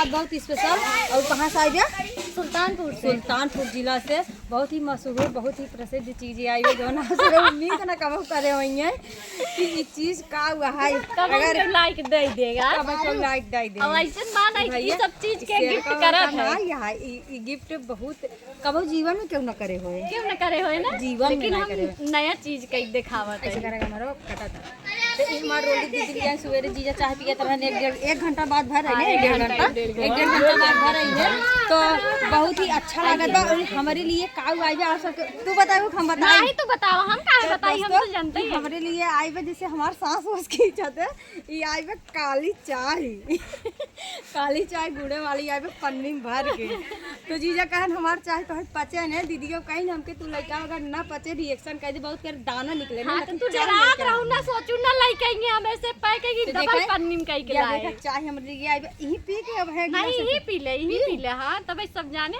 बात बहुत स्पेशल। और कहाँ से आई है? सुल्तानपुर जिला से बहुत ही मशहूर, बहुत ही प्रसिद्ध चीज़ें आई है जो ना उम्मीद ना कब करे हुई है कि ये चीज़ का हुआ है। अगर लाइक दे देगा कब लाइक दे देगा और ऐसे माना ये सब चीज के गिफ्ट करत है। यहाँ ये गिफ्ट बहुत कब जीवन में क्यों ना करे हुए, क्यों न करे होए ना जीवन में लेकिन ना हम करे। नया चीज कई दिखावत ऐसे है। करेगा हमारा कटा था तो एक मार रोली दीदी लिया सवेरे जीजा चाय पिया तरह एक घंटा बाद भर रही है, एक डेढ़ घंटा बाद भर रही है तो बहुत ही अच्छा लगा था। और हमारे लिए काऊ आई है, तू बताओ हम बताए नहीं तो बताओ, हम काहे बताई, हम तो जानते ही हैं। हमारे लिए आई है जैसे हमारे सांस वास की इच्छा है, ये आई है काली चाय काली चाय गुड़े वाली आई है पन्नी में भर के। तो जीजा कहन हमार चाय तो पचे न, दीदी को कहीं हमके तू लड़का अगर ना पचे रिएक्शन कह दे बहुत कर दाना निकले ना। तू डरात रहू ना, सोचू ना लइका हमें से पैके की डबल पन्नी में कई के लाए। चाय हमारे लिए आई है यही पी के अब है नहीं यही पी ले हां तब सब जाने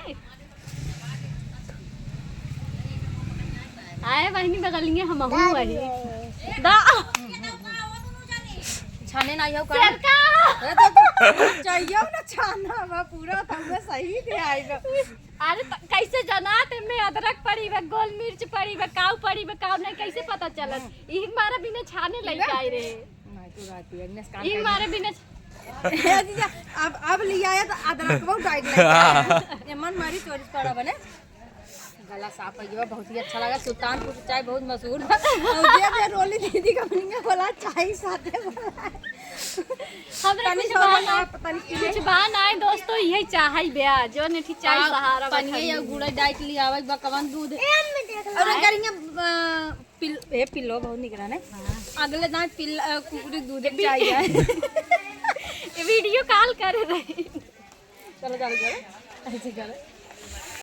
आए बहनी बगलिए हम वही दा छाने ना आयो शेर का चाहिए ना छाना बा पूरा तब सही दे आएगा। अरे कैसे जनात में अदरक पड़ी बा, गोल मिर्च पड़ी बा, काऊ पड़ी बा, काऊ नहीं कैसे पता चलत। ई मारे बिना छाने लइका आई रे नहीं तू रात है ई मारे बिना जीजा अब लिया है तो अदरक बहुत डाइट लगा ये मन मारी चोरिस पड़ा बने गला साफ है बहुत ही अच्छा लगा। सुल्तानपुर की चाय बहुत मशहूर है और ये रोली दीदी कंपनी में बोला चाय साथे बोला हमरा कुछ बान आए दोस्तों यही चाहई बे जो नेठी चाय सहारा पानी या गुड़ डाइट लिया आवे बकवन दूध और करिए पिल्लो बहुत निकला ने अगले दांत पिल कुकुरी दूध चाहिए वीडियो कॉल कर रहे। चलो ऐसे करो